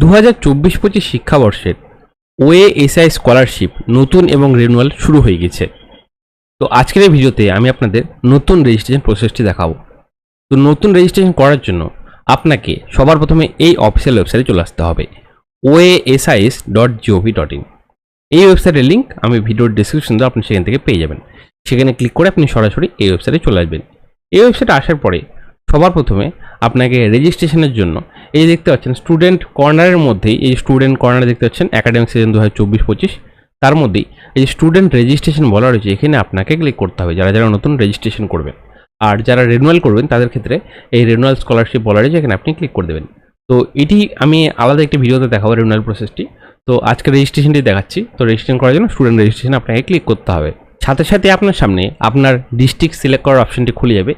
2024-25 শিক্ষাবর্ষের ওএএসআই scholarship নতুন এবং renewal শুরু হয়ে গেছে। তো আজকের এই ভিডিওতে আমি আপনাদের নতুন রেজিস্ট্রেশন প্রসেসটি দেখাবো। তো নতুন রেজিস্ট্রেশন করার জন্য আপনাকে সবার প্রথমে এই অফিসিয়াল ওয়েবসাইটে চলে আসতে হবে, oasis.gov.in। এই ওয়েবসাইটের লিঙ্ক আমি ভিডিওর ডিসক্রিপশন দিয়ে আপনি সেখান থেকে পেয়ে যাবেন। সেখানে ক্লিক করে আপনি সরাসরি এই ওয়েবসাইটে চলে আসবেন। এই ওয়েবসাইটে আসার পরে সবার প্রথমে আপনাকে রেজিস্ট্রেশনের জন্য এই দেখতে পাচ্ছেন স্টুডেন্ট কর্নারের মধ্যেই এই স্টুডেন্ট কর্নারে দেখতে পাচ্ছেন একাডেমিক সিজন 2024-25, তার মধ্যেই এই স্টুডেন্ট রেজিস্ট্রেশন বলা রয়েছে, এখানে আপনাকে ক্লিক করতে হবে যারা যারা নতুন রেজিস্ট্রেশন করবেন। আর যারা রিনিউয়াল করবেন তাদের ক্ষেত্রে এই রিনিউয়াল স্কলারশিপ বলা রয়েছে, এখানে আপনি ক্লিক করে দেবেন। তো এটি আমি আলাদা একটি ভিডিওতে দেখাবো রিনিউয়াল প্রসেসটি। তো আজকে রেজিস্ট্রেশনটি দেখাচ্ছি। তো রেজিস্ট্রেশন করার জন্য স্টুডেন্ট রেজিস্ট্রেশন আপনাকে ক্লিক করতে হবে। সাথে সাথে আপনার সামনে আপনার ডিস্ট্রিক্ট সিলেক্ট করার অপশনটি খুলে যাবে।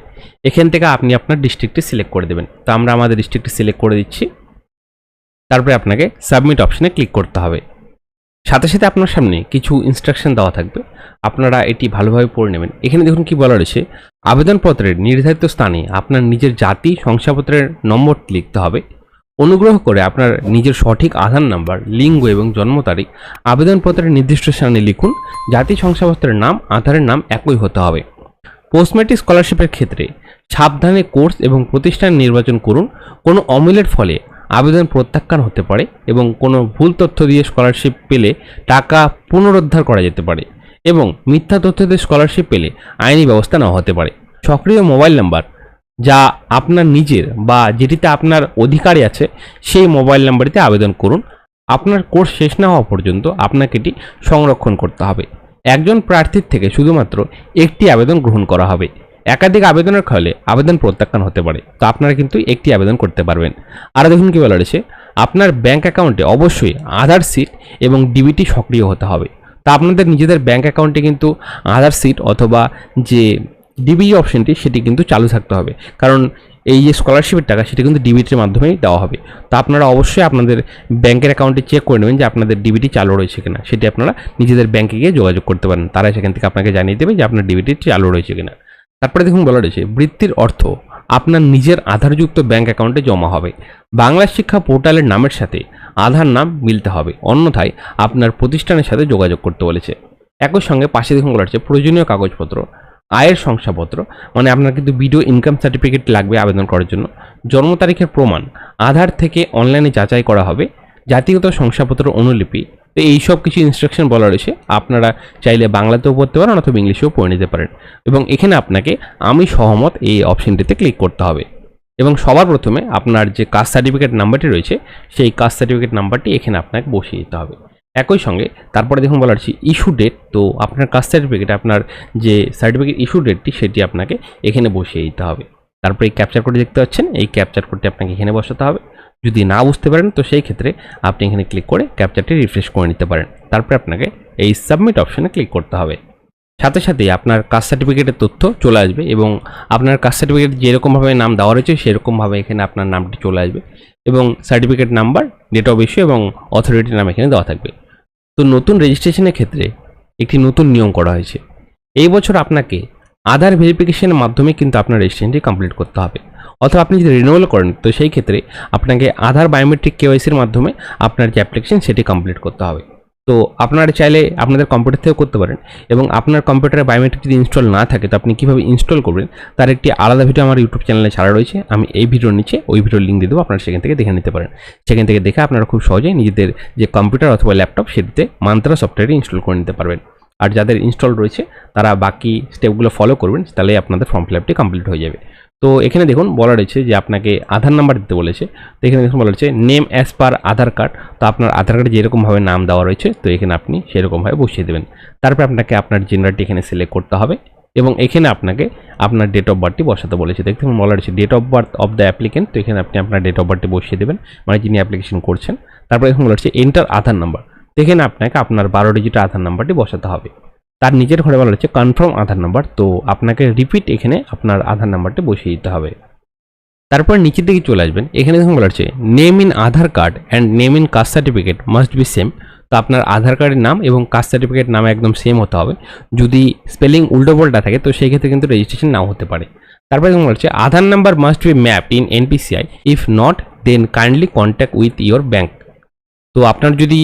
এখান থেকে আপনি আপনার ডিস্ট্রিক্টটি সিলেক্ট করে দেবেন। তো আমরা আমাদের ডিস্ট্রিক্টটি সিলেক্ট করে দিচ্ছি। তারপরে আপনাকে সাবমিট অপশনে ক্লিক করতে হবে। সাথে সাথে আপনার সামনে কিছু ইনস্ট্রাকশন দেওয়া থাকবে, আপনারা এটি ভালোভাবে পড়ে নেবেন। এখানে দেখুন কি বলা রয়েছে, আবেদনপত্রের নির্ধারিত স্থানে আপনার নিজের জাতি শংসাপত্রের নম্বরটি লিখতে হবে। অনুগ্রহ করে আপনার নিজের সঠিক আধার নাম্বার, লিঙ্গ এবং জন্ম তারিখ আবেদনপত্রের নির্দিষ্ট স্থানে লিখুন। জাতি শংসাপত্রের নাম, আধারের নাম একই হতে হবে। পোস্ট ম্যাট্রিক স্কলারশিপের ক্ষেত্রে সাবধানে কোর্স এবং প্রতিষ্ঠান নির্বাচন করুন। কোনো অমিলের ফলে আবেদন প্রত্যাখ্যান হতে পারে এবং কোনো ভুল তথ্য দিয়ে স্কলারশিপ পেলে টাকা পুনরুদ্ধার করা যেতে পারে এবং মিথ্যা তথ্য দিয়ে স্কলারশিপ পেলে আইনি ব্যবস্থা নেওয়া হতে পারে। সক্রিয় মোবাইল নাম্বার যা আপনার নিজের বা যেটিতে আপনার অধিকারী আছে সেই মোবাইল নাম্বারটিতে আবেদন করুন। আপনার কোর্স শেষ না হওয়া পর্যন্ত আপনাকে এটি সংরক্ষণ করতে হবে। একজন প্রার্থীর থেকে শুধুমাত্র একটি আবেদন গ্রহণ করা হবে। একাধিক আবেদনের ফলে আবেদন প্রত্যাখ্যান হতে পারে, তো আপনারা কিন্তু একটি আবেদন করতে পারবেন। আর দেখুন কি বলা রয়েছে, আপনার ব্যাঙ্ক অ্যাকাউন্টে অবশ্যই আধার সিট এবং ডিবিটি সক্রিয় হতে হবে। তা আপনাদের নিজেদের ব্যাঙ্ক অ্যাকাউন্টে কিন্তু আধার সিট অথবা যে ডিবিটি অপশনটি সেটি কিন্তু চালু থাকতে হবে, কারণ এই যে স্কলারশিপের টাকা সেটি কিন্তু ডিবিটির মাধ্যমেই দেওয়া হবে। তো আপনারা অবশ্যই আপনাদের ব্যাংকের অ্যাকাউন্টে চেক করে নেবেন যে আপনাদের ডিবিটি চালু রয়েছে কিনা। সেটি আপনারা নিজেদের ব্যাংকে গিয়ে যোগাযোগ করতে পারেন, তারা সেখান থেকে আপনাকে জানিয়ে দেবে যে আপনার ডিবিটি চালু রয়েছে কিনা। তারপরে দেখুন বলা রয়েছে, বৃত্তির অর্থ আপনার নিজের আধারযুক্ত ব্যাংক অ্যাকাউন্টে জমা হবে। বাংলা শিক্ষা পোর্টালের নামের সাথে আধার নাম মিলতে হবে, অন্যথায় আপনার প্রতিষ্ঠানের সাথে যোগাযোগ করতে বলেছে। একই সঙ্গে পাশে দেখুন বলা রয়েছে, প্রয়োজনীয় কাগজপত্র, আয়ের শংসাপত্র, মানে আপনার কিন্তু ভিডিও ইনকাম সার্টিফিকেট লাগবে আবেদন করার জন্য। জন্ম তারিখের প্রমাণ আধার থেকে অনলাইনে যাচাই করা হবে। জাতিগত শংসাপত্র অনুলিপি। তো এইসব কিছু ইনস্ট্রাকশন বলা রয়েছে, আপনারা চাইলে বাংলাতেও পড়তে পারেন অথবা ইংলিশেও পড়ে নিতে পারেন। এবং এখানে আপনাকে আমি সহমত এই অপশনটিতে ক্লিক করতে হবে। এবং সবার প্রথমে আপনার যে কাস্ট সার্টিফিকেট নাম্বারটি রয়েছে সেই কাস্ট সার্টিফিকেট নাম্বারটি এখানে আপনাকে বসিয়ে দিতে হবে। একই সঙ্গে তারপরে দেখুন বলা হচ্ছে ইস্যু ডেট। তো আপনার কাস্ট সার্টিফিকেট, আপনার যে সার্টিফিকেট ইস্যু ডেটটি সেটি আপনাকে এখানে বসিয়ে দিতে হবে। তারপরে এই ক্যাপচার কোড দেখতে পাচ্ছেন, এই ক্যাপচার কোডটি আপনাকে এখানে বসাতে হবে। যদি না বুঝতে পারেন তো সেই ক্ষেত্রে আপনি এখানে ক্লিক করে ক্যাপচারটি রিফ্রেশ করে নিতে পারেন। তারপরে আপনাকে এই সাবমিট অপশনে ক্লিক করতে হবে। সাথে সাথেই আপনার কাস্ট সার্টিফিকেটের তথ্য চলে আসবে এবং আপনার কাস্ট সার্টিফিকেট যেরকমভাবে নাম দেওয়া রয়েছে সেরকমভাবে এখানে আপনার নামটি চলে আসবে এবং certificate number, date of issue এবং অথরিটির নাম এখানে দেওয়া থাকবে। তো নতুন রেজিস্ট্রেশনের ক্ষেত্রে একটি নতুন নিয়ম করা হয়েছে। এই বছর আপনাকে আধার ভেরিফিকেশনের মাধ্যমে কিন্তু আপনার রেজিস্ট্রেশনটি কমপ্লিট করতে হবে, অথবা আপনি যদি রিনিউয়াল করেন তো সেই ক্ষেত্রে আপনাকে আধার বায়োমেট্রিক কেওয়াইসির মাধ্যমে আপনার যে অ্যাপ্লিকেশন সেটি কমপ্লিট করতে হবে। তো আপনারা চাইলে আপনাদের কম্পিউটার থেকেও করতে পারেন এবং আপনার কম্পিউটারে বায়োমেট্রিক যদি ইনস্টল না থাকে তো আপনি কীভাবে ইনস্টল করবেন তার একটি আলাদা ভিডিও আমার ইউটিউব চ্যানেলে ছাড়া রয়েছে। আমি এই ভিডিওর নিচে ওই ভিডিওর লিঙ্ক দিয়ে দেবো, আপনারা সেখান থেকে দেখে নিতে পারেন। সেখান থেকে দেখে আপনারা খুব সহজেই নিজেদের যে কম্পিউটার অথবা ল্যাপটপ সেটিতে মান্ত্রা সফটওয়্যারটি ইনস্টল করে নিতে পারবেন। আর যাদের ইনস্টল রয়েছে তারা বাকি স্টেপগুলো ফলো করবেন, তাহলে আপনাদের ফর্ম ফিল আপটি কমপ্লিট হয়ে যাবে। তো এখানে দেখুন বলা রয়েছে যে আপনাকে আধার নাম্বার দিতে বলেছে। তো এখানে দেখুন বলা রয়েছে নেম অ্যাজ পার আধার কার্ড। তো আপনার আধার কার্ডে যেরকমভাবে নাম দেওয়া রয়েছে তো এখানে আপনি সেরকমভাবে বসিয়ে দেবেন। তারপরে আপনাকে আপনার জেন্ডারটি এখানে সিলেক্ট করতে হবে এবং এখানে আপনাকে আপনার ডেট অফ বার্থটি বসাতে বলেছে। দেখতে বলা রয়েছে date of birth of the applicant. তো এখানে আপনি আপনার ডেট অফ বার্থটি বসিয়ে দেবেন, মানে যিনি অ্যাপ্লিকেশন করছেন। তারপরে এখানে বলা রয়েছে এন্টার আধার নাম্বার। তো এখানে আপনাকে আপনার 12 ডিজিটের আধার নাম্বারটি বসাতে হবে। তার নিচের ঘরে বলা রয়েছে কনফার্ম আধার নাম্বার। তো আপনাকে রিপিট এখানে আপনার আধার নাম্বারটি বসিয়ে দিতে হবে। তারপর নিচের দিকে চলে আসবেন, এখানে দেখুন বলা হচ্ছে name in Aadhaar card and name in caste certificate must be same. তো আপনার আধার কার্ডের নাম এবং কাস্ট সার্টিফিকেট নাম একদম সেম হতে হবে। যদি স্পেলিং উল্টোপাল্টা থাকে তো সেই ক্ষেত্রে কিন্তু রেজিস্ট্রেশন নাও হতে পারে। তারপরে দেখুন বলা হচ্ছে Aadhaar number must be mapped in NPCI, if not then kindly contact with your bank. তো আপনার যদি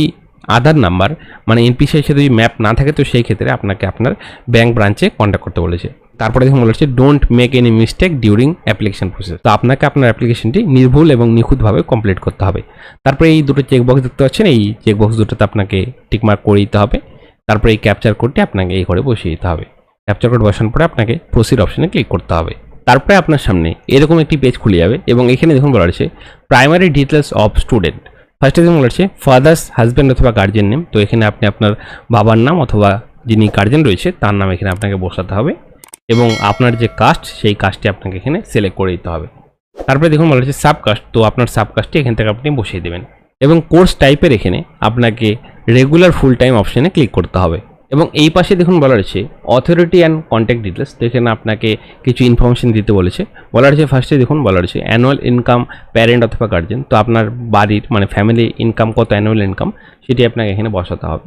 আধার নাম্বার মানে এনপিসিআই সাথে যদি ম্যাপ না থাকে তো সেই ক্ষেত্রে আপনাকে আপনার ব্যাংক ব্রাঞ্চে কন্ট্যাক্ট করতে বলেছে। তারপরে দেখুন বলা হচ্ছে don't make any mistake during application process. তো আপনাকে আপনার অ্যাপ্লিকেশনটি নির্ভুল এবং নিখুঁতভাবে কমপ্লিট করতে হবে। তারপরে এই দুটো চেকবক্স দেখতে পাচ্ছেন, এই চেকবক্স দুটোতে আপনাকে টিকমার্ক করে দিতে হবে। তারপরে এই ক্যাপচার কোডটি আপনাকে এই ঘরে বসিয়ে দিতে হবে। ক্যাপচার কোড বসানোর পরে আপনাকে প্রসিড অপশনে ক্লিক করতে হবে। তারপরে আপনার সামনে এরকম একটি পেজ খুলে যাবে এবং এখানে দেখুন বলা হচ্ছে প্রাইমারি ডিটেলস অফ স্টুডেন্ট। ফার্স্টে দেখুন বলা হচ্ছে ফাদার্স হাজব্যান্ড অথবা গার্জিয়ান নেম। তো এখানে আপনি আপনার বাবার নাম অথবা যিনি গার্জিয়ান রয়েছে তার নাম এখানে আপনাকে বসাতে হবে এবং আপনার যে কাস্ট সেই কাস্টটি আপনাকে এখানে সিলেক্ট করে দিতে হবে। তারপরে দেখুন বলা হচ্ছে সাবকাস্ট। তো আপনার সাবকাস্টটি এখান থেকে আপনি বসিয়ে দেবেন এবং কোর্স টাইপের এখানে আপনাকে রেগুলার ফুল টাইম অপশানে ক্লিক করতে হবে। এবং এই পাশে দেখুন বলা রয়েছে অথরিটি অ্যান্ড কন্ট্যাক্ট ডিটেলস। তো এখানে আপনাকে কিছু ইনফরমেশন দিতে বলেছে। বলা রয়েছে ফার্স্টে দেখুন বলা রয়েছে অ্যানুয়াল ইনকাম প্যারেন্ট অথবা গার্জেন। তো আপনার বাড়ির মানে ফ্যামিলি ইনকাম কত, অ্যানুয়াল ইনকাম, সেটি আপনাকে এখানে বসাতে হবে।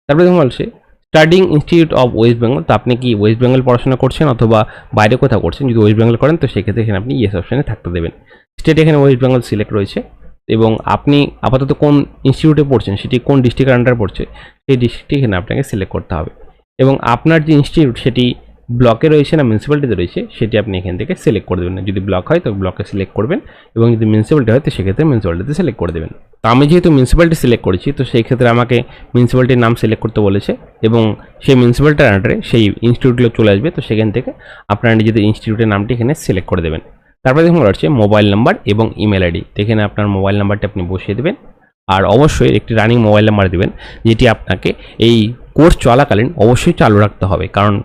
তারপরে দেখুন বলছে studying institute of West Bengal. তো আপনি কি ওয়েস্ট বেঙ্গল পড়াশোনা করছেন অথবা বাইরে কোথাও করছেন? যদি ওয়েস্ট বেঙ্গল করেন তো সেক্ষেত্রে এখানে আপনি ইয়েস অপশানে থাকতে দেবেন। স্টেট এখানে ওয়েস্ট বেঙ্গল সিলেক্ট রয়েছে এবং আপনি আপাতত কোন ইনস্টিটিউটে পড়ছেন, সেটি কোন ডিস্ট্রিক্টের আন্ডার পড়ছে সেই ডিস্ট্রিক্টটি এখানে আপনাকে সিলেক্ট করতে হবে এবং আপনার যে ইনস্টিটিউট সেটি ব্লকে রয়েছে না মিউনিসিপ্যালিটিতে রয়েছে সেটি আপনি এখান থেকে সিলেক্ট করে দেবেন। যদি ব্লক হয় তো ব্লকে সিলেক্ট করবেন এবং যদি মিউনিসিপ্যালিটি হয় তো সেক্ষেত্রে মিউনিসিপ্যালিটিতে সিলেক্ট করে দেবেন। তো আমি যেহেতু মিউনিসিপ্যালিটি সিলেক্ট করেছি তো সেই ক্ষেত্রে আমাকে মিউনিসিপ্যালিটির নাম সিলেক্ট করতে বলেছে এবং সেই মিউনিসিপ্যালিটির আন্ডারে সেই ইনস্টিটিউটগুলো চলে আসবে। তো সেখান থেকে আপনারা নিজেদের ইনস্টিটিউটের নামটি এখানে সিলেক্ট করে দেবেন। তারপরে দেখুন বলা হচ্ছে মোবাইল নাম্বার এবং ইমেল আইডি। তো এখানে আপনার মোবাইল নাম্বারটি আপনি বসিয়ে দেবেন আর অবশ্যই একটি রানিং মোবাইল নাম্বার দেবেন যেটি আপনাকে এই কোর্স চলাকালীন অবশ্যই চালু রাখতে হবে, কারণ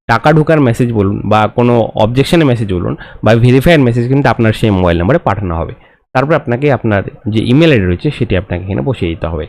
টাকা ঢোকার মেসেজ বলুন বা কোনো অবজেকশনের মেসেজ বলুন বা ভেরিফাইড মেসেজ কিন্তু আপনার সেই মোবাইল নাম্বারে পাঠানো হবে। তারপরে আপনাকে আপনার যে ইমেল আইডি রয়েছে সেটি আপনাকে এখানে বসিয়ে দিতে হবে।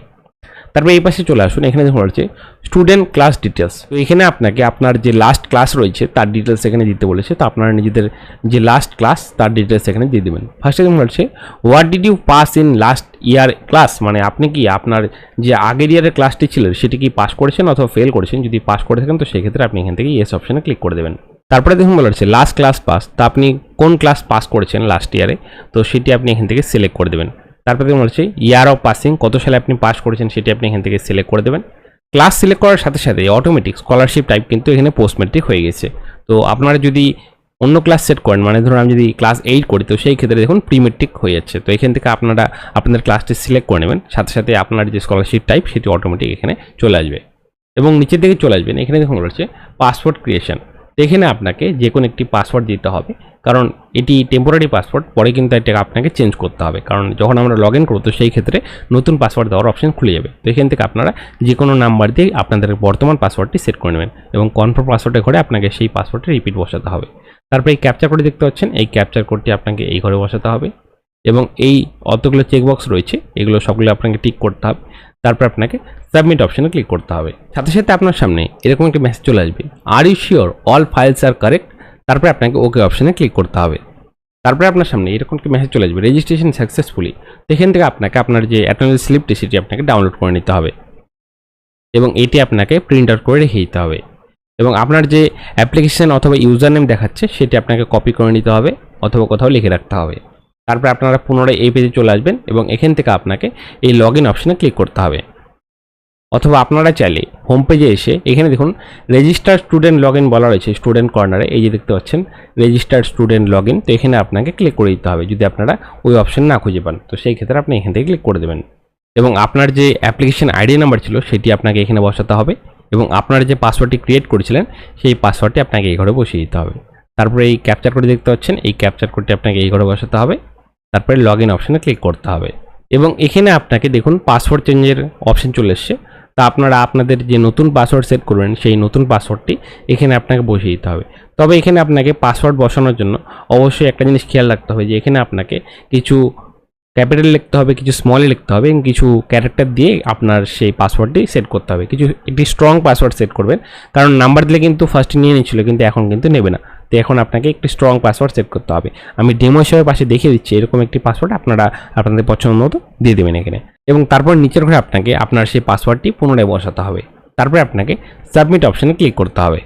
তারপরে এই পাশে চলে আসুন, এখানে দেখুন হচ্ছে স্টুডেন্ট ক্লাস ডিটেলস। তো এখানে আপনাকে আপনার যে লাস্ট ক্লাস রয়েছে তার ডিটেলস এখানে দিতে বলেছে। তো আপনারা নিজেদের যে লাস্ট ক্লাস তার ডিটেলস এখানে দিয়ে দেবেন। ফার্স্টে দেখুন হচ্ছে what did you pass in last year class, মানে আপনি কি আপনার যে আগের ইয়ারের ক্লাসটি ছিল সেটি কি পাস করেছেন অথবা ফেল করেছেন। যদি পাস করে থাকেন তো সেক্ষেত্রে আপনি এখান থেকে ইয়েস অপশানে ক্লিক করে দেবেন। তারপরে দেখুন বলা হচ্ছে লাস্ট ক্লাস পাস। তা আপনি কোন ক্লাস পাস করেছেন লাস্ট ইয়ারে তো সেটি আপনি এখান থেকে সিলেক্ট করে দেবেন। তারপরে দেখুন হচ্ছে ইয়ার অফ পাসিং, কত সালে আপনি পাস করেছেন সেটি আপনি এখান থেকে সিলেক্ট করে দেবেন। ক্লাস সিলেক্ট করার সাথে সাথে অটোমেটিক স্কলারশিপ টাইপ কিন্তু এখানে পোস্ট মেট্রিক হয়ে গেছে। তো আপনারা যদি অন্য ক্লাস সেট করেন, মানে ধরুন আমি যদি ক্লাস 8 করি তো সেই ক্ষেত্রে দেখুন প্রি মেট্রিক হয়ে যাচ্ছে। তো এখান থেকে আপনারা আপনাদের ক্লাসটি সিলেক্ট করে নেবেন, সাথে সাথে আপনার যে স্কলারশিপ টাইপ সেটি অটোমেটিক এখানে চলে আসবে এবং নিচের দিকে চলে আসবেন। এখানে দেখুন রয়েছে পাসওয়ার্ড ক্রিয়েশন। তো এখানে আপনাকে যে কোনো একটি পাসওয়ার্ড দিতে হবে, কারণ এটি টেম্পোরারি পাসওয়ার্ড, পরে কিন্তু এটাকে আপনাকে চেঞ্জ করতে হবে, কারণ যখন আমরা লগ ইন করব তো সেই ক্ষেত্রে নতুন পাসওয়ার্ড দেওয়ার অপশন খুলে যাবে। তো এখান থেকে আপনারা যে কোনো নাম্বার দিয়ে আপনাদের বর্তমান পাসওয়ার্ডটি সেট করে নেবেন এবং কনফার্ম পাসওয়ার্ডের ঘরে আপনাকে সেই পাসওয়ার্ডটি রিপিট বসাতে হবে। তারপরে এই ক্যাপচার কোড দেখতে পাচ্ছেন, এই ক্যাপচার কোডটি আপনাকে এই ঘরে বসাতে হবে এবং এই অতগুলো চেকবক্স রয়েছে এগুলো সবগুলো আপনাকে টিক করতে হবে। তারপর আপনাকে সাবমিট অপশানে ক্লিক করতে হবে। সাথে সাথে আপনার সামনে এরকম একটা মেসেজ চলে আসবে, are you sure all files are correct. তারপরে আপনাকে ওকে অপশানে ক্লিক করতে হবে। তারপরে আপনার সামনে এরকম একটা মেসেজ চলে আসবে রেজিস্ট্রেশন সাকসেসফুলি। এখান থেকে আপনাকে আপনার যে অ্যাটেন্ডেন্স স্লিপটি সেটি আপনাকে ডাউনলোড করে নিতে হবে এবং এটি আপনাকে প্রিন্ট আউট করে রেখে দিতে হবে এবং আপনার যে অ্যাপ্লিকেশন অথবা ইউজার নেম দেখাচ্ছে সেটি আপনাকে কপি করে নিতে হবে অথবা কোথাও লিখে রাখতে হবে। তারপরে আপনারা পুনরায় এই পেজে চলে আসবেন এবং এখান থেকে আপনাকে এই লগ ইন অপশানে ক্লিক করতে হবে, অথবা আপনারা চাইলে হোম পেজে এসে এখানে দেখুন রেজিস্টার স্টুডেন্ট লগ ইন বলা রয়েছে স্টুডেন্ট কর্নারে, এই যে দেখতে পাচ্ছেন রেজিস্টার স্টুডেন্ট লগ ইন। তো এখানে আপনাকে ক্লিক করে দিতে হবে যদি আপনারা ওই অপশান না খুঁজে পান, তো সেই ক্ষেত্রে আপনি এখান থেকে ক্লিক করে দেবেন এবং আপনার যে অ্যাপ্লিকেশন আইডি নাম্বার ছিল সেটি আপনাকে এখানে বসাতে হবে এবং আপনার যে পাসওয়ার্ডটি ক্রিয়েট করেছিলেন সেই পাসওয়ার্ডটি আপনাকে এই ঘরে বসিয়ে দিতে হবে। তারপরে এই ক্যাপচার কোড দেখতে পাচ্ছেন, এই ক্যাপচার কোডটি আপনাকে এই ঘরে বসাতে হবে। তারপরে লগ ইন অপশানে ক্লিক করতে হবে এবং এখানে আপনাকে দেখুন পাসওয়ার্ড চেঞ্জের অপশান চলে এসছে। তা আপনারা আপনাদের যে নতুন পাসওয়ার্ড সেট করবেন সেই নতুন পাসওয়ার্ডটি এখানে আপনাকে বসিয়ে দিতে হবে। তবে এখানে আপনাকে পাসওয়ার্ড বসানোর জন্য অবশ্যই একটা জিনিস খেয়াল রাখতে হবে যে এখানে আপনাকে কিছু ক্যাপিটাল লিখতে হবে, কিছু স্মলে লিখতে হবে এবং কিছু ক্যারেক্টার দিয়ে আপনার সেই পাসওয়ার্ডটি সেট করতে হবে। কিছু একটি স্ট্রং পাসওয়ার্ড সেট করবেন, কারণ নাম্বার দিলে কিন্তু ফার্স্টে নিয়ে নিচ্ছিল কিন্তু এখন কিন্তু নেবে না। তো এখন আপনাকে একটি স্ট্রং পাসওয়ার্ড সেট করতে হবে। আমি ডেমো হিসেবে পাশে দেখিয়ে দিচ্ছি এরকম একটি পাসওয়ার্ড আপনারা আপনাদের পছন্দ মতো দিয়ে দেবেন এখানে এবং তারপর নিচের ঘরে আপনাকে আপনার সেই পাসওয়ার্ডটি পুনরায় বসাতে হবে। তারপরে আপনাকে সাবমিট অপশানে ক্লিক করতে হবে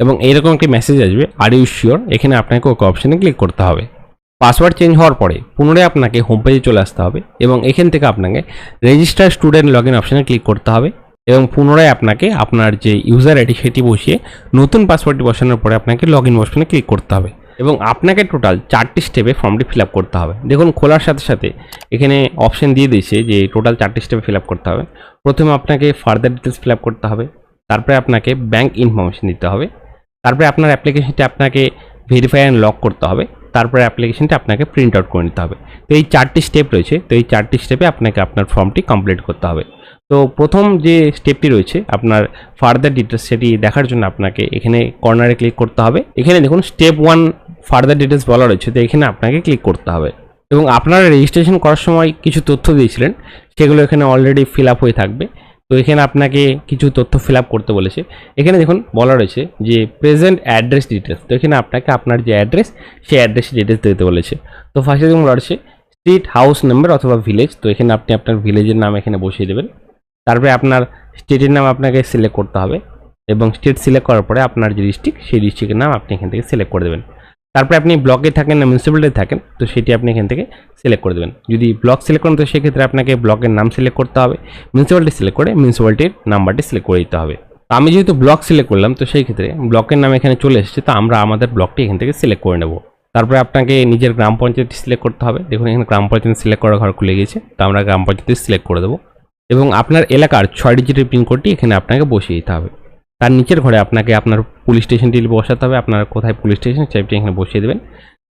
এবং এইরকম একটি মেসেজ আসবে আর ইউ শিওর, এখানে আপনাকে ওকে অপশানে ক্লিক করতে হবে। পাসওয়ার্ড চেঞ্জ হওয়ার পরে পুনরায় আপনাকে হোম পেজে চলে আসতে হবে এবং এখান থেকে আপনাকে রেজিস্টার স্টুডেন্ট লগ ইন অপশানে ক্লিক করতে হবে এবং পুনরায় আপনাকে আপনার যে ইউজার আইডি সেটি বসিয়ে নতুন পাসওয়ার্ডটি বসানোর পরে আপনাকে লগ ইন অপশানে ক্লিক করতে হবে এবং আপনাকে টোটাল 4টি স্টেপে ফর্মটি ফিল আপ করতে হবে। দেখুন খোলার সাথে সাথে এখানে অপশান দিয়ে দিয়েছে যে টোটাল 4টি স্টেপে ফিল আপ করতে হবে। প্রথমে আপনাকে ফার্দার ডিটেলস ফিল আপ করতে হবে, তারপরে আপনাকে ব্যাঙ্ক ইনফরমেশন দিতে হবে, তারপরে আপনার অ্যাপ্লিকেশনটি আপনাকে ভেরিফাই অ্যান্ড লক করতে হবে, তারপরে অ্যাপ্লিকেশনটি আপনাকে প্রিন্ট আউট করে নিতে হবে। তো এই 4টি স্টেপ রয়েছে, তো এই 4টি স্টেপে আপনাকে আপনার ফর্মটি কমপ্লিট করতে হবে। তো প্রথম যে স্টেপটি রয়েছে আপনার ফার্দার ডিটেলস, সেটি দেখার জন্য আপনাকে এখানে কর্নারে ক্লিক করতে হবে। এখানে দেখুন স্টেপ 1 ফার্দার ডিটেলস বলা রয়েছে, তো এখানে আপনাকে ক্লিক করতে হবে এবং আপনারা রেজিস্ট্রেশন করার সময় কিছু তথ্য দিয়েছিলেন সেগুলো এখানে অলরেডি ফিল আপ হয়ে থাকবে। তো এখানে আপনাকে কিছু তথ্য ফিল আপ করতে বলেছে। এখানে দেখুন বলা রয়েছে যে প্রেজেন্ট অ্যাড্রেস ডিটেলস, তো এখানে আপনাকে আপনার যে অ্যাড্রেস সেই অ্যাড্রেসের ডিটেলস দিতে বলেছে। তো ফার্স্টে দেখুন বলা রয়েছে স্ট্রিট, হাউস নাম্বার অথবা ভিলেজ, তো এখানে আপনি আপনার ভিলেজের নাম এখানে বসিয়ে দেবেন। তারপরে আপনার স্টেটের নাম আপনাকে সিলেক্ট করতে হবে এবং স্টেট সিলেক্ট করার পরে আপনার যে ডিস্ট্রিক্ট সেই ডিস্ট্রিক্টের নাম আপনি এখান থেকে সিলেক্ট করে দেবেন। তারপরে আপনি ব্লকে থাকেন না মিউনিসিপ্যালিটিতে থাকেন, তো সেটি আপনি এখান থেকে সিলেক্ট করে দেবেন। যদি ব্লক সিলেক্ট করেন তো সেক্ষেত্রে আপনাকে ব্লকের নাম সিলেক্ট করতে হবে, মিউনিসিপ্যালিটি সিলেক্ট করে মিউনিসিপ্যালিটির নাম্বারটি সিলেক্ট করে দিতে হবে। তো আমি যেহেতু ব্লক সিলেক্ট করলাম তো সেই ক্ষেত্রে ব্লকের নাম এখানে চলে এসেছে, তো আমরা আমাদের ব্লকটি এখান থেকে সিলেক্ট করে নেব। তারপরে আপনাকে নিজের গ্রাম পঞ্চায়েতটি সিলেক্ট করতে হবে। দেখুন এখানে গ্রাম পঞ্চায়েত সিলেক্ট করার ঘর খুলে গিয়েছে, তো আমরা গ্রাম পঞ্চায়েতটি সিলেক্ট করে দেবো এবং আপনার এলাকার 6 ডিজিটের পিনকোডটি এখানে আপনাকে বসিয়ে দিতে হবে। তার নিচের ঘরে আপনাকে আপনার পুলিশ স্টেশনটি বসাতে হবে, আপনার কোথায় পুলিশ স্টেশন সেটি এখানে বসিয়ে দেবেন।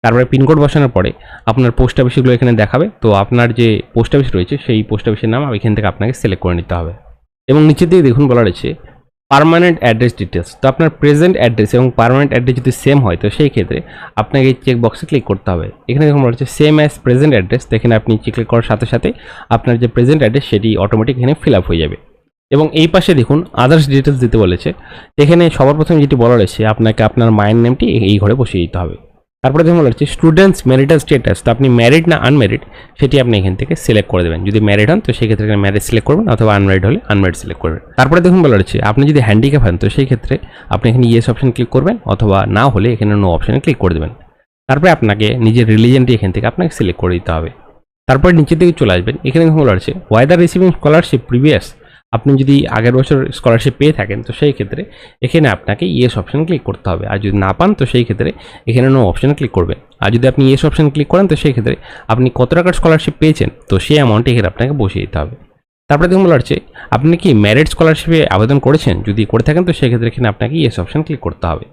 তারপরে পিনকোড বসানোর পরে আপনার পোস্ট অফিসগুলো এখানে দেখাবে, তো আপনার যে পোস্ট অফিস রয়েছে সেই পোস্ট অফিসের নাম এখান থেকে আপনাকে সিলেক্ট করে নিতে হবে এবং নিচের দিকে দেখুন বলা রয়েছে পার্মানেন্ট অ্যাড্রেস ডিটেলস, তো আপনার প্রেজেন্ট অ্যাড্রেস এবং পার্মানেন্ট অ্যাড্রেস যদি সেম হয় তো সেই ক্ষেত্রে আপনাকে এই চেক বক্সে ক্লিক করতে হবে। এখানে দেখুন বলা হচ্ছে সেম অ্যাজ প্রেজেন্ট অ্যাড্রেস, তো এখানে আপনি ক্লিক করার সাথে সাথে আপনার যে প্রেজেন্ট অ্যাড্রেস সেটি অটোমেটিক এখানে ফিল আপ হয়ে যাবে। এবং এই পাশে দেখুন আদার্স ডিটেলস দিতে বলেছে, এখানে সবার প্রথমে যেটি বলা রয়েছে আপনাকে আপনার মায়ের নেমটি এই ঘরে বসিয়ে দিতে হবে। তারপরে দেখুন বলা হচ্ছে স্টুডেন্টস ম্যারিটাল স্ট্যাটাস, তো আপনি ম্যারিড না আনম্যারিড সেটি আপনি এখান থেকে সিলেক্ট করে দেবেন। যদি ম্যারিড হন তো সেই ক্ষেত্রে ম্যারিড সিলেক্ট করবেন অথবা আনম্যারিড হলে আনম্যারিড সিলেক্ট করবেন। তারপরে দেখুন বলা হচ্ছে আপনি যদি হ্যান্ডিক্যাপ হন তো সেই ক্ষেত্রে আপনি এখানে ইয়েস অপশন ক্লিক করবেন অথবা না হলে এখানে নো অপশনে ক্লিক করে দেবেন। তারপরে আপনাকে নিজের রিলিজনটি এখান থেকে আপনাকে সিলেক্ট করে দিতে হবে। তারপরে নিচের দিকে চলে আসবেন, এখানে দেখুন বলা হচ্ছে ওয়েদার রিসিভিং স্কলারশিপ প্রিভিয়াস, আপনি যদি আগের বছর স্কলারশিপ পেয়ে থাকেন তো সেই ক্ষেত্রে এখানে আপনাকে ইয়েস অপশন ক্লিক করতে হবে, আর যদি না পান তো সেই ক্ষেত্রে এখানে নো অপশনে ক্লিক করবেন। আর যদি আপনি ইয়েস অপশন ক্লিক করেন তো সেই ক্ষেত্রে আপনি কত টাকার স্কলারশিপ পেয়েছেন তো সেই অ্যামাউন্ট এখানে আপনাকে বসিয়ে দিতে হবে। তারপরে দেখুন বলা হচ্ছে আপনি কি ম্যারিড স্কলারশিপে আবেদন করেছেন, যদি করে থাকেন তো সেই ক্ষেত্রে এখানে আপনাকে ইয়েস অপশন ক্লিক করতে হবে।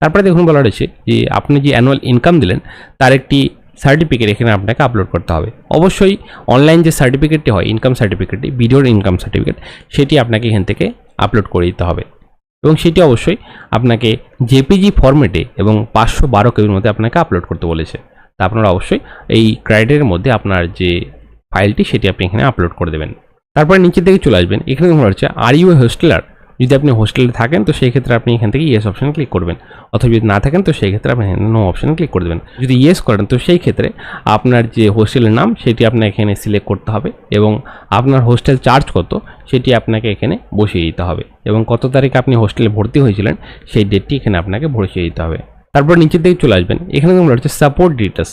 তারপরে দেখুন বলা রয়েছে যে আপনি যে অ্যানুয়াল ইনকাম দিলেন তার একটি সার্টিফিকেট এখানে আপনাকে আপলোড করতে হবে। অবশ্যই অনলাইন যে সার্টিফিকেটটি হয় ইনকাম সার্টিফিকেটটি, ভিডিওর ইনকাম সার্টিফিকেট, সেটি আপনাকে এখান থেকে আপলোড করে দিতে হবে এবং সেটি অবশ্যই আপনাকে জেপিজি ফরম্যাটে এবং 512 কেবির মধ্যে আপনাকে আপলোড করতে বলেছে। তা আপনারা অবশ্যই এই ক্রাইটেরিয়ার মধ্যে আপনার যে ফাইলটি সেটি আপনি এখানে আপলোড করে দেবেন। তারপরে নিচের দিকে চলে আসবেন, এখানে মনে হচ্ছে আর ইউ এ হোস্টেলার, যদি আপনি হোস্টেলে থাকেন তো সেই ক্ষেত্রে আপনি এখান থেকে ইয়েস অপশন ক্লিক করবেন, অথবা যদি না থাকেন তো সেই ক্ষেত্রে আপনি নো অপশন ক্লিক করে দেবেন। যদি ইয়েস করেন তো সেই ক্ষেত্রে আপনার যে হোস্টেলের নাম সেটি আপনাকে এখানে সিলেক্ট করতে হবে এবং আপনার হোস্টেল চার্জ কত সেটি আপনাকে এখানে বসিয়ে দিতে হবে এবং কত তারিখে আপনি হোস্টেলে ভর্তি হয়েছিলেন সেই ডেটটি এখানে আপনাকে বসিয়ে দিতে হবে। তারপর নিচের দিকে চলে আসবেন, এখানে বলা হচ্ছে সাপোর্ট ডিটেলস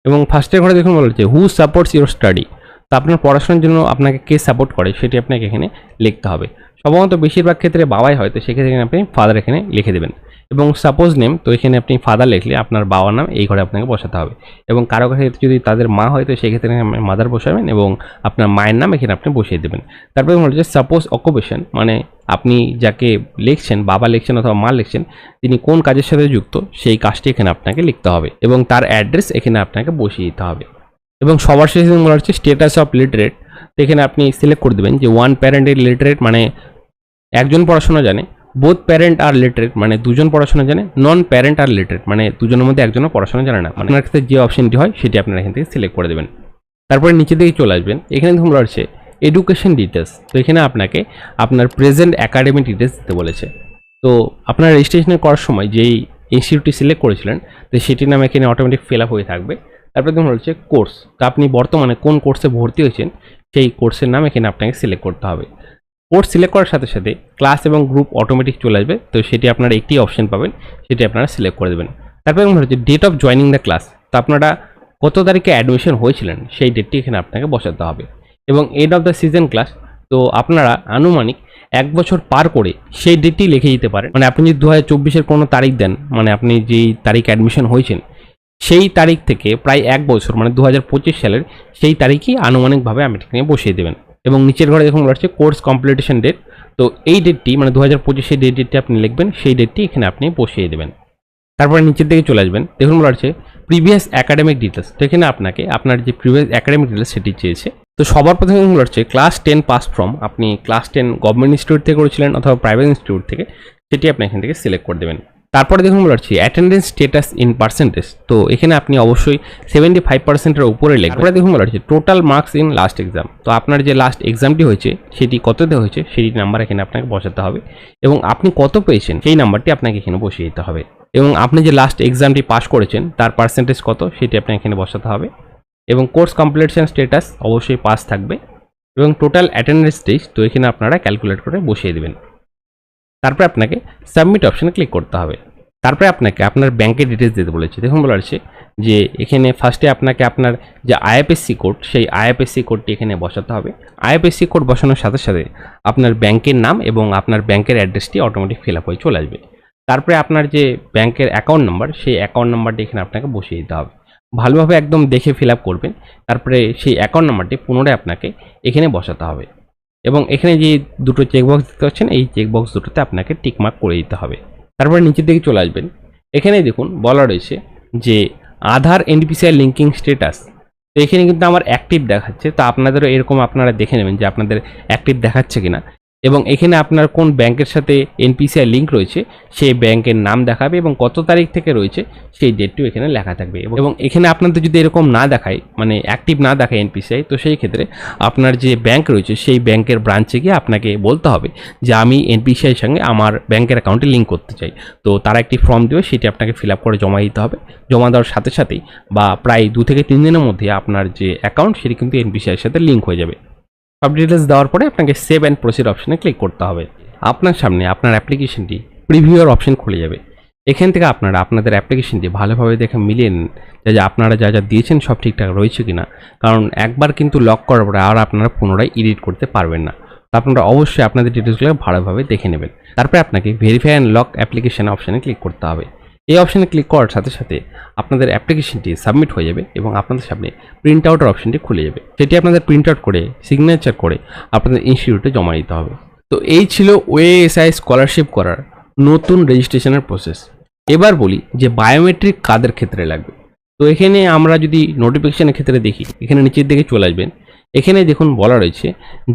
এবং ফার্স্টের ঘরে দেখুন বলা হচ্ছে হু সাপোর্টস ইউর স্টাডি, তো আপনার পড়াশোনার জন্য আপনাকে কে সাপোর্ট করে সেটি আপনাকে এখানে লিখতে হবে। সাধারণত বেশিরভাগ ক্ষেত্রে বাবাই হয়, তো সেক্ষেত্রে আপনি ফাদার এখানে লিখে দেবেন এবং সাপোজ নেম, তো এখানে আপনি ফাদার লিখলে আপনার বাবার নাম এই ঘরে আপনাকে বসাতে হবে এবং কারো ক্ষেত্রে যদি তাদের মা হয় তো সেক্ষেত্রে মাদার বসাবেন এবং আপনার মায়ের নাম এখানে আপনি বসিয়ে দেবেন। তারপরে হচ্ছে সাপোজ অকুপেশন, মানে আপনি যাকে লিখছেন, বাবা লিখছেন অথবা মা লিখছেন, তিনি কোন কাজের সাথে যুক্ত সেই কাজটি এখানে আপনাকে লিখতে হবে এবং তার অ্যাড্রেস এখানে আপনাকে বসিয়ে দিতে হবে। এবং সবার শেষে বলা হচ্ছে স্ট্যাটাস অফ লিটারেট, তো এখানে আপনি সিলেক্ট করে দেবেন যে ওয়ান প্যারেন্ট ইজ লিটারেট, মানে একজন পড়াশোনা জানে, বোথ প্যারেন্ট আর লিটারেট মানে দুজন পড়াশোনা জানে, নন প্যারেন্ট আর লিটারেট মানে দুজনের মধ্যে একজনও পড়াশোনা জানে না, মানে আপনার ক্ষেত্রে যে অপশনটি হয় সেটি আপনারা এখান থেকে সিলেক্ট করে দেবেন। তারপরে নিচে দিকে চলে আসবেন, এখানে দেখুন রয়েছে এডুকেশন ডিটেলস, তো এখানে আপনাকে আপনার প্রেজেন্ট একাডেমিক ডিটেলস দিতে বলেছে। তো আপনার রেজিস্ট্রেশন করার সময় যেই ইনস্টিটিউটটি সিলেক্ট করেছিলেন তো সেটির নাম এখানে অটোমেটিক ফিল আপ হয়ে থাকবে। তারপরে দেখুন রয়েছে কোর্স, তো আপনি বর্তমানে কোন কোর্সে ভর্তি হয়েছেন সেই কোর্সের নাম এখানে আপনাকে সিলেক্ট করতে হবে। কোর্স সিলেক্ট করার সাথে সাথে ক্লাস এবং গ্রুপ অটোমেটিক চলে আসবে, তো সেটি আপনারা একটি অপশন পাবেন, সেটি আপনারা সিলেক্ট করে দেবেন। তারপরে হচ্ছে date of joining the class, তো আপনারা কত তারিখে অ্যাডমিশন হয়েছিলেন সেই ডেটটি এখানে আপনাকে বসাতে হবে। এবং end of the season class, তো আপনারা আনুমানিক 1 বছর পার করে সেই ডেটটি লিখে দিতে পারেন। মানে আপনি যদি 2024-এর কোনো তারিখ দেন, মানে আপনি যেই তারিখ অ্যাডমিশন হয়েছেন সেই তারিখ থেকে প্রায় 1 বছর মানে 2025 সালের সেই তারিখই আনুমানিকভাবে আপনি এখানে বসিয়ে দেবেন। এবং নিচের ঘরে দেখুন বলা হচ্ছে কোর্স কমপ্লিটেশন ডেট, তো এই ডেটটি মানে 2025-এর ডেটটি আপনি লিখবেন, সেই ডেটটি এখানে আপনি বসিয়ে দেবেন। তারপরে নিচের দিকে চলে আসবেন, দেখুন বলা হচ্ছে প্রিভিয়াস একাডেমিক ডিটেলস, তো এখানে আপনাকে আপনার যে প্রিভিয়াস একাডেমিক ডিটেলস সেটি চেয়েছে। তো সবার প্রথমে বলা হচ্ছে ক্লাস 10 পাস ফ্রম, আপনি ক্লাস 10 গভর্নমেন্ট ইনস্টিটিউট থেকে করেছিলেন অথবা প্রাইভেট ইনস্টিটিউট থেকে, সেটি আপনি এখান থেকে সিলেক্ট করে দেবেন। তারপরে দেখুন বলা হচ্ছে অ্যাটেন্ডেন্স স্ট্যাটাস ইন পার্সেন্টেজ, তো এখানে আপনি অবশ্যই 75%-এর উপরে লিখবেন। তারপরে দেখুন বলা হচ্ছে total marks in last exam, তো আপনার যে লাস্ট এক্সামটি হয়েছে সেটি কততে হয়েছে সেই নাম্বার এখানে আপনাকে বসাতে হবে এবং আপনি কত পেয়েছেন সেই নাম্বারটি আপনাকে এখানে বসিয়ে দিতে হবে। এবং আপনি যে লাস্ট এক্সামটি পাস করেছেন তার পার্সেন্টেজ কত সেটি আপনাকে এখানে বসাতে হবে। এবং কোর্স কমপ্লিটেশন স্ট্যাটাস অবশ্যই পাস থাকবে এবং টোটাল অ্যাটেন্ডেন্স ডেজ, তো এখানে আপনারা ক্যালকুলেট করে বসিয়ে দেবেন। তারপরে আপনাকে সাবমিট অপশানে ক্লিক করতে হবে। তারপরে আপনাকে আপনার ব্যাংকের ডিটেলস দিতে বলেছে। দেখুন বলা হচ্ছে যে এখানে ফার্স্টে আপনাকে আপনার যে আইএফএসসি কোড সেই আইএফএসসি কোডটি এখানে বসাতে হবে। আইএফএসসি কোড বসানোর সাথে সাথে আপনার ব্যাংকের নাম এবং আপনার ব্যাংকের অ্যাড্রেসটি অটোমেটিক ফিল আপ হয়ে চলে আসবে। তারপরে আপনার যে ব্যাংকের অ্যাকাউন্ট নাম্বার সেই অ্যাকাউন্ট নাম্বারটি এখানে আপনাকে বসিয়ে দিতে হবে। ভালোভাবে একদম দেখে ফিল আপ করবেন। তারপরে সেই অ্যাকাউন্ট নাম্বারটি পুনরায় আপনাকে এখানে বসাতে হবে এবং এখানে যে দুটো চেকবক্স দেখতে পাচ্ছেন এই চেকবক্স দুটোতে আপনাকে টিকমার্ক করে দিতে হবে। তারপরে নিচের দিকে চলে আসবেন, এখানে দেখুন বলা রয়েছে যে আধার এনপিসিআই লিঙ্কিং স্ট্যাটাস, তো এখানে কিন্তু আমার অ্যাক্টিভ দেখাচ্ছে, তো আপনাদেরও এরকম আপনারা দেখে নেবেন যে আপনাদের অ্যাক্টিভ দেখাচ্ছে কিনা। এবং এখানে আপনার কোন ব্যাংকের সাথে এনপিসিআই লিঙ্ক রয়েছে সেই ব্যাংকের নাম দেখাবে এবং কত তারিখ থেকে রয়েছে সেই ডেটটিও এখানে লেখা থাকবে। এবং এখানে আপনাদের যদি এরকম না দেখায়, মানে অ্যাক্টিভ না দেখায় এনপিসিআই, তো সেই ক্ষেত্রে আপনার যে ব্যাংক রয়েছে সেই ব্যাংকের ব্রাঞ্চে গিয়ে আপনাকে বলতে হবে যে আমি এনপিসিআইয়ের সঙ্গে আমার ব্যাংকের অ্যাকাউন্টে লিঙ্ক করতে চাই। তো তারা একটি ফর্ম দেবে, সেটি আপনাকে ফিল আপ করে জমা দিতে হবে। জমা দেওয়ার সাথে সাথেই বা প্রায় 2 থেকে 3 দিনের মধ্যে আপনার যে অ্যাকাউন্ট সেটি কিন্তু এনপিসিআইয়ের সাথে লিঙ্ক হয়ে যাবে। সব ডিটেলস দেওয়ার পরে আপনাকে সেভ অ্যান্ড প্রসিড অপশনে ক্লিক করতে হবে। আপনার সামনে আপনার অ্যাপ্লিকেশনটি প্রিভিউর অপশন খুলে যাবে। এখান থেকে আপনারা আপনাদের অ্যাপ্লিকেশনটি ভালোভাবে দেখে মিলিয়ে নিন যে আপনারা যা যা দিয়েছেন সব ঠিকঠাক রয়েছে কিনা, কারণ একবার কিন্তু লক করার পরে আর আপনারা পুনরায় এডিট করতে পারবেন না। তো আপনারা অবশ্যই আপনাদের ডিটেলসগুলো ভালোভাবে দেখে নেবেন। তারপরে আপনাকে ভেরিফাই অ্যান্ড লক অ্যাপ্লিকেশন অপশানে ক্লিক করতে হবে। এই অপশানে ক্লিক করার সাথে সাথে আপনাদের অ্যাপ্লিকেশনটি সাবমিট হয়ে যাবে এবং আপনাদের সামনে প্রিন্ট আউটের অপশানটি খুলে যাবে। সেটি আপনাদের প্রিন্ট আউট করে সিগনেচার করে আপনাদের ইনস্টিটিউটে জমা দিতে হবে। তো এই ছিল ওএএসআই স্কলারশিপ করার নতুন রেজিস্ট্রেশনের প্রসেস। এবার বলি যে বায়োমেট্রিক কাদের ক্ষেত্রে লাগবে। তো এখানে আমরা যদি নোটিফিকেশনের ক্ষেত্রে দেখি, এখানে নিচের দিকে চলে আসবেন, এখানে দেখুন বলা রয়েছে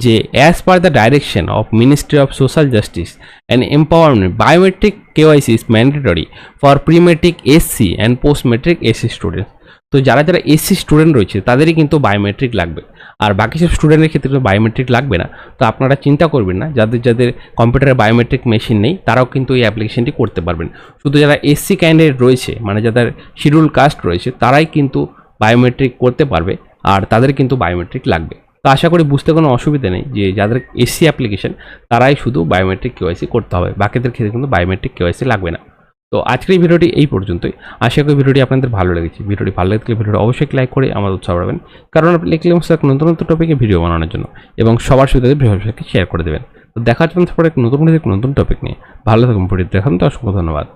যে as per the direction of ministry of social justice and empowerment biometric KYC is mandatory for prematric SC and post matric SC students. তো যারা যারা এসসি স্টুডেন্ট রয়েছে তাদেরই কিন্তু বায়োমেট্রিক লাগবে, আর বাকি সব স্টুডেন্টের ক্ষেত্রে তো বায়োমেট্রিক লাগবে না। তো আপনারা চিন্তা করবেন না, যাদের যাদের কম্পিউটারে বায়োমেট্রিক মেশিন নেই তারাও কিন্তু এই অ্যাপ্লিকেশনটি করতে পারবেন। শুধু যারা এসসি ক্যান্ডিডেট রয়েছে, মানে যাদের শিডিউল কাস্ট রয়েছে, তারাই কিন্তু বায়োমেট্রিক করতে পারবে, আর তাদের কিন্তু বায়োমেট্রিক লাগবে। তো আশা করি বুঝতে কোনো অসুবিধা নেই যে যাদের এসসি অ্যাপ্লিকেশন তারাই শুধু বায়োমেট্রিক কেওয়াইসি করতে হবে, বাকিদের ক্ষেত্রে কিন্তু বায়োমেট্রিক কেওয়াইসি লাগবে না। তো আজকের এই ভিডিওটি এই পর্যন্তই। আশা করি ভিডিওটি আপনাদের ভালো লেগেছে। ভিডিওটি ভালো লাগলে ভিডিওটি অবশ্যই লাইক করে আমার উৎসাহ পাবেন, কারণ আপনি লিখলে নতুন নতুন টপিকে ভিডিও বানানোর জন্য, এবং সবার সুবিধাতে ভিডিওটাকে শেয়ার করে দেবেন। তো দেখা হচ্ছে পরে নতুন টপিক নিয়ে। ভালো থাকুন, ভিডিও দেখান তো অসংখ্য ধন্যবাদ।